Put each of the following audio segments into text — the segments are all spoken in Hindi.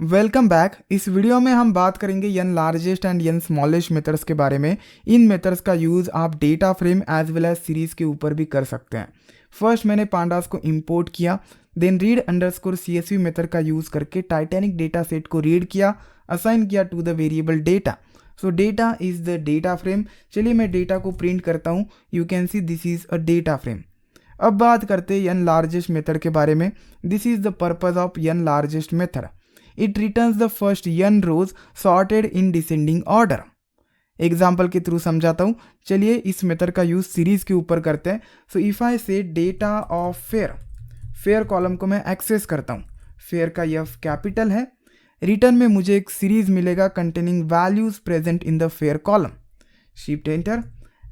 Welcome back. इस वीडियो में हम बात करेंगे n largest and n smallest methods के बारे में। इन मेथड्स का यूज़ आप data frame as well as series के ऊपर भी कर सकते हैं। फर्स्ट मैंने पांडास को इंपोर्ट किया, then read underscore CSV method का यूज़ करके टाइटैनिक डेटा सेट को रीड किया, असाइन किया to the variable data. So data is the data frame. चलिए मैं डेटा को प्रिंट करता हूँ। You can see this is a data frame. अब बात करते हैं यन लार्जेस्ट मेथड के बारे में। This is the purpose of N largest method. It returns the first n rows sorted in descending order. Example के थ्रू समझाता हूँ। चलिए इस मेथड का यूज सीरीज के ऊपर करते हैं। सो इफ आई से डेटा ऑफ फेयर कॉलम को मैं एक्सेस करता हूँ। फेयर का F कैपिटल है। रिटर्न में मुझे एक सीरीज मिलेगा containing values present in the fare column. Shift enter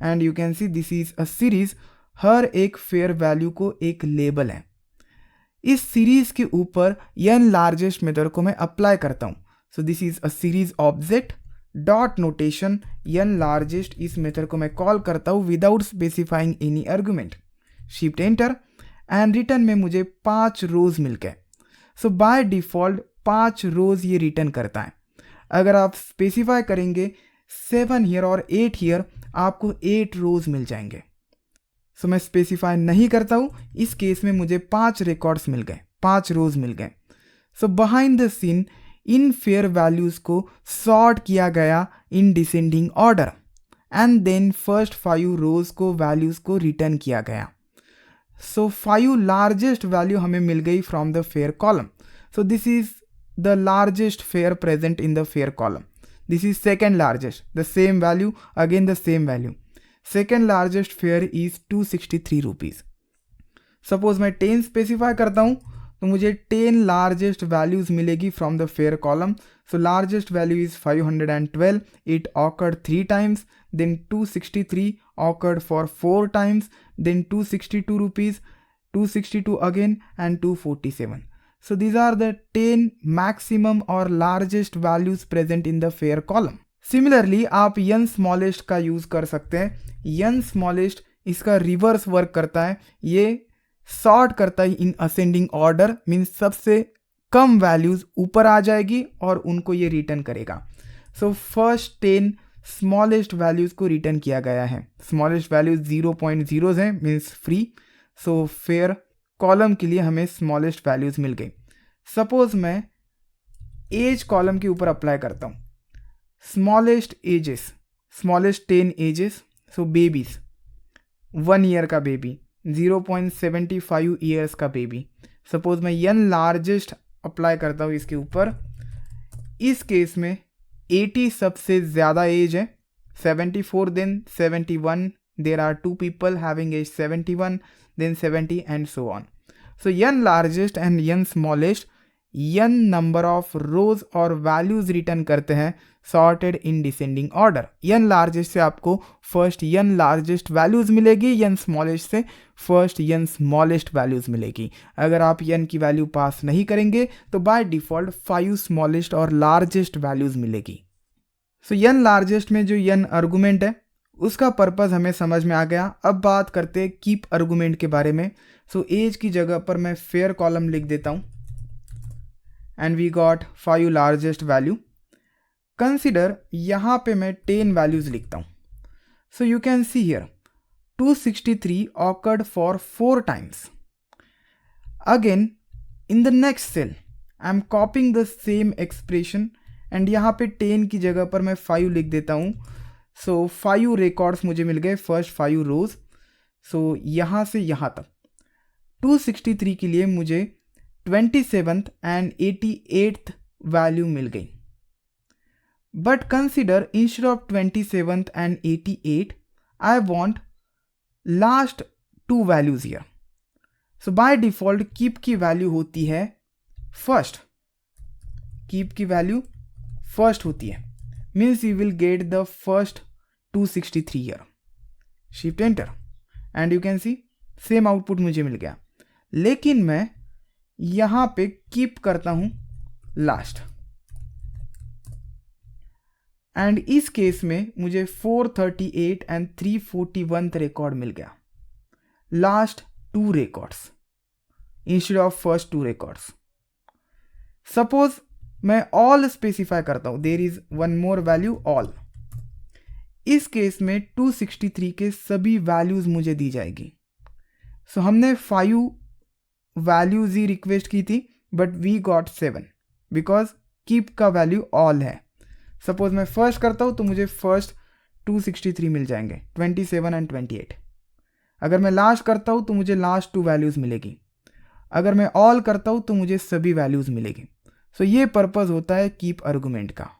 and you can see this is a series. हर एक फेयर वैल्यू को एक लेबल है। इस सीरीज के ऊपर यन लार्जेस्ट मेथड को मैं अप्लाई करता हूं। सो this is a series object dot notation N largest. इस मेथड को मैं कॉल करता हूं without specifying any argument. Shift enter and return में मुझे 5 रोज मिल गए। सो बाय डिफॉल्ट 5 रोज ये रिटर्न करता है। अगर आप स्पेसिफाई करेंगे 7 हियर और 8 हियर, आपको 8 रोज मिल जाएंगे। सो मैं स्पेसिफाई नहीं करता हूँ। इस केस में मुझे 5 रिकॉर्ड्स मिल गए, 5 रोज मिल गए। So behind the scene in fare values को सॉर्ट किया गया in descending order and then first 5 rows को वैल्यूज को रिटर्न किया गया। सो 5 लार्जेस्ट वैल्यू हमें मिल गई from the fare column. So this is the largest fare present in the fare column. This is second largest, the same value, again the same value. Second largest fare is 263 rupees. Suppose मैं 10 स्पेसिफाई करता हूँ तो मुझे 10 लार्जेस्ट वैल्यूज मिलेगी from the fare column. So largest value is 512, it occurred 3 times, then 263 occurred for 4 times, then 262 rupees, 262 again and 247. So these are the 10 maximum or largest values present in the fair column. Similarly आप यन स्मॉलेस्ट का यूज कर सकते हैं। यन स्मॉलेस्ट इसका रिवर्स वर्क करता है। ये सॉर्ट करता है इन असेंडिंग ऑर्डर, मीन्स सबसे कम वैल्यूज ऊपर आ जाएगी और उनको ये रिटर्न करेगा। सो फर्स्ट 10 स्मॉलेस्ट वैल्यूज को रिटर्न किया गया है। स्मॉलेस्ट वैल्यूज 0.0 हैं, मीन्स फ्री। सो फेयर कॉलम के लिए हमें स्मॉलेस्ट वैल्यूज मिल गई। सपोज मैं एज कॉलम के ऊपर अप्लाई करता हूँ। Smallest ages, smallest 10 ages. So babies, 1 year का बेबी, 0.75 ईयर्स का बेबी। सपोज मैं यन लार्जेस्ट अप्लाई करता हूँ इसके ऊपर। इस केस में 80 सबसे ज़्यादा एज है, 74 then 71, there are 2 people having age 71 then 70 and so on. So n largest and n smallest n number of rows और values return करते हैं sorted in descending order. n largest से आपको first n largest values मिलेगी, n smallest से first n smallest values मिलेगी। अगर आप n की वैल्यू पास नहीं करेंगे तो by default 5 smallest और largest values मिलेगी। So n largest में जो n argument है उसका पर्पस हमें समझ में आ गया। अब बात करते हैं कीप आर्गुमेंट के बारे में। सो एज की जगह पर मैं फेयर कॉलम लिख देता हूँ and we got 5 largest value. Consider यहाँ पे मैं 10 वैल्यूज लिखता हूँ। So you can see here 263 occurred for 4 times. Again in the next cell I am copying the same expression and यहाँ पे 10 की जगह पर मैं 5 लिख देता हूँ। सो 5 रिकॉर्ड्स मुझे मिल गए, फर्स्ट 5 रोज। सो यहाँ से यहाँ तक 263 के लिए मुझे 27th एंड 88th वैल्यू मिल गई। But consider instead of 27th and 88 I want last 2 values here. So by default keep की वैल्यू होती है फर्स्ट। कीप की वैल्यू फर्स्ट होती है, means you will get the first 263 here. Shift enter and you can C same output मुझे मिल गया। लेकिन मैं यहाँ पे कीप करता हूँ लास्ट एंड इस केस में मुझे 438 एंड 341 रिकॉर्ड मिल गया। Last 2 records instead of first 2 records. Suppose मैं ऑल स्पेसिफाई करता हूँ, there is one more value all. इस केस में 263 के सभी वैल्यूज मुझे दी जाएगी। सो हमने 5 वैल्यूज ही रिक्वेस्ट की थी, but we got 7 because keep का वैल्यू ऑल है। सपोज मैं फर्स्ट करता हूँ तो मुझे फर्स्ट 263 मिल जाएंगे, 27 एंड 28। अगर मैं लास्ट करता हूँ तो मुझे लास्ट 2 वैल्यूज़ मिलेगी। अगर मैं ऑल करता हूँ तो मुझे सभी वैल्यूज़ मिलेगी। सो ये पर्पज़ होता है कीप आर्गुमेंट का।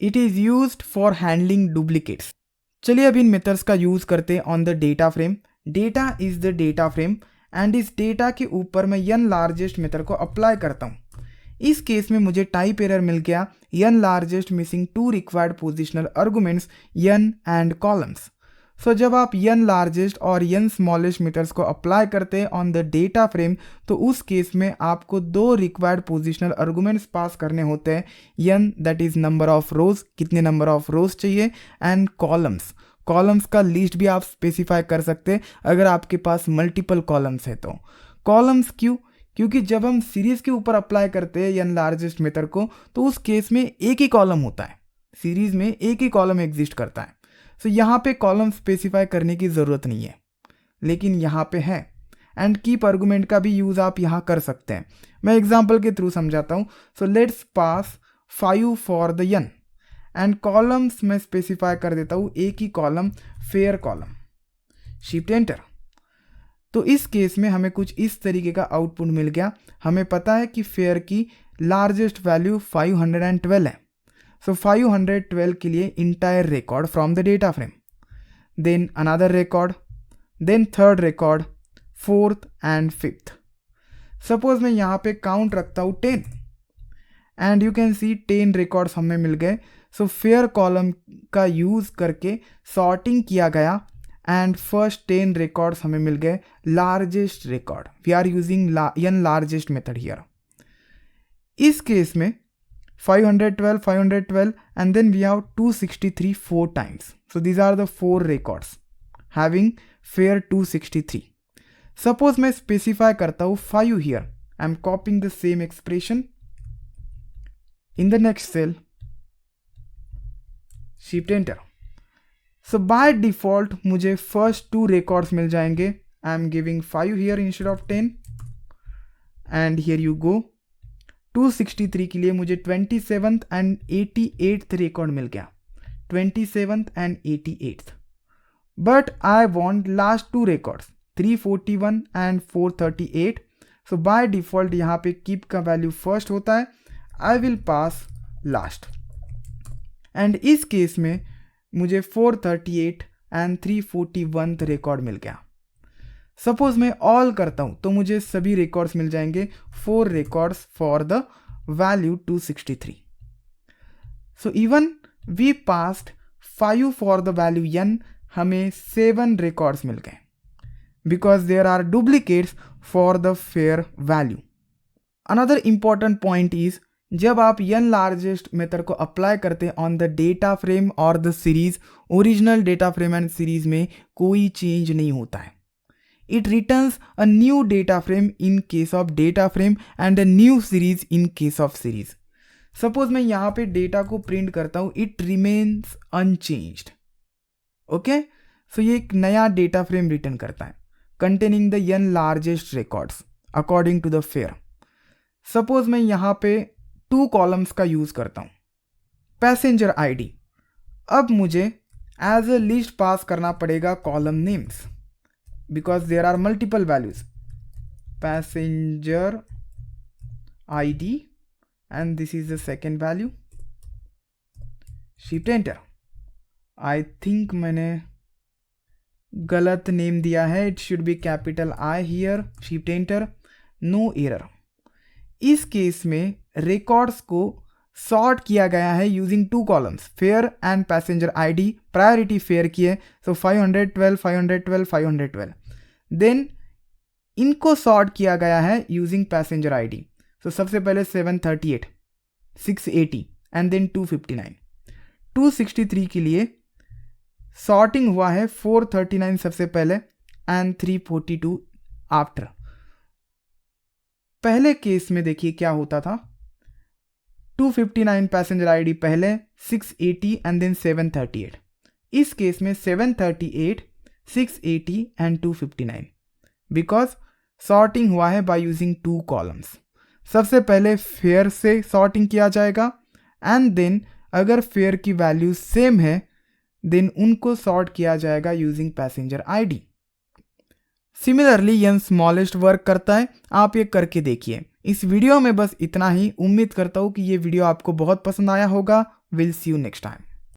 It is used for handling duplicates. चलिए अब इन मेथड्स का यूज़ करते हैं on the data frame. Data is the data frame and इस डेटा के ऊपर मैं n लार्जेस्ट मेथड को अप्लाई करता हूँ। इस केस में मुझे टाइप एरर मिल गया, n largest missing 2 required positional arguments n and columns. So जब आप n लार्जेस्ट और n स्मॉलेस्ट मेथड्स को अप्लाई करते हैं ऑन द डेटा फ्रेम, तो उस केस में आपको 2 रिक्वायर्ड पोजिशनल आर्गुमेंट्स पास करने होते हैं। n that is number of रोज, कितने नंबर ऑफ रोज चाहिए, एंड कॉलम्स, कॉलम्स का लिस्ट भी आप स्पेसिफाई कर सकते हैं अगर आपके पास मल्टीपल कॉलम्स है तो। कॉलम्स क्यों? क्योंकि जब हम सीरीज के ऊपर अप्लाई करते हैं n लार्जेस्ट मेथड को, तो उस केस में एक ही कॉलम होता है, सीरीज में एक ही कॉलम एग्जिस्ट करता है। सो यहाँ पे कॉलम स्पेसिफाई करने की ज़रूरत नहीं है, लेकिन यहाँ पे है। एंड कीप आर्गुमेंट का भी यूज़ आप यहाँ कर सकते हैं। मैं एग्जांपल के थ्रू समझाता हूँ। So let's pass 5 for the n and columns में स्पेसिफाई कर देता हूँ एक ही column, fare column. Shift enter. तो इस केस में हमें कुछ इस तरीके का आउटपुट मिल गया। हमें पता है कि फेयर की लार्जेस्ट वैल्यू 512 है। सो 512 के लिए entire record from the data frame, then another record, then third record, fourth and fifth. Suppose मैं यहाँ पे काउंट रखता हूँ 10 and you can see 10 records हमें मिल गए। सो फेयर कॉलम का यूज़ करके सॉर्टिंग किया गया एंड फर्स्ट 10 रिकॉर्ड्स हमें मिल गए largest record. We are using n largest method here. इस केस में 512 and then we have 263 4 times. So these are the 4 records having fair 263. Suppose मैं specify करता हूँ 5 here. I am copying the same expression in the next cell. Shift enter. So by default मुझे first 2 records मिल जाएंगे. I am giving 5 here instead of 10 and here you go. 263 के लिए मुझे 27th एंड 88th रिकॉर्ड मिल गया, 27th and 88th। But I want last 2 records 341 and 438। So by default यहाँ पे कीप का वैल्यू फर्स्ट होता है। I will pass last and इस केस में मुझे 438 एंड 341 रिकॉर्ड मिल गया। सपोज मैं ऑल करता हूं तो मुझे सभी रिकॉर्ड्स मिल जाएंगे, 4 records for the value 263। So even we passed 5 for the value n, हमें 7 रिकॉर्ड्स मिल गए because there are duplicates for the fare value. Another important point is जब आप n लार्जेस्ट मेथड को अप्लाई करते हैं ऑन द डेटा फ्रेम और the series, original data frame and series में कोई चेंज नहीं होता है। It returns a new data frame in case of data frame and a new series in case of series. Suppose मैं यहाँ पे डेटा को प्रिंट करता हूँ, it remains unchanged. Okay? So ये एक नया डेटा फ्रेम रिटर्न करता है containing the n largest records according to the fair. Suppose मैं यहाँ पे 2 कॉलम्स का यूज़ करता हूँ। पैसेंजर ID, अब मुझे एज अ लिस्ट पास करना पड़ेगा column names because there are multiple values, passenger ID and this is the second value. Shift enter. I think मैंने गलत नेम दिया है, it should be capital I here. Shift enter. No error. इस केस में रिकॉर्ड्स को सॉर्ट किया गया है using 2 columns, fair and passenger ID। Priority fair की है, सो 512 512 512। देन इनको सॉर्ट किया गया है यूजिंग पैसेंजर ID। सो सबसे पहले 738 680 एंड देन 259। 263 के लिए सॉर्टिंग हुआ है 439 सबसे पहले एंड 342 आफ्टर। पहले केस में देखिए क्या होता था, 259 पैसेंजर आईडी पहले, 680 एंड देन 738। इस केस में 738, 680 एंड 259 बिकॉज सॉर्टिंग हुआ है बाय यूजिंग 2 कॉलम्स। सबसे पहले फेयर से सॉर्टिंग किया जाएगा एंड देन अगर फेयर की वैल्यू सेम है देन उनको सॉर्ट किया जाएगा यूजिंग पैसेंजर आईडी। सिमिलरली यन स्मॉलेस्ट वर्क करता है, आप ये करके देखिए। इस वीडियो में बस इतना ही। उम्मीद करता हूँ कि ये वीडियो आपको बहुत पसंद आया होगा। Will see you next time.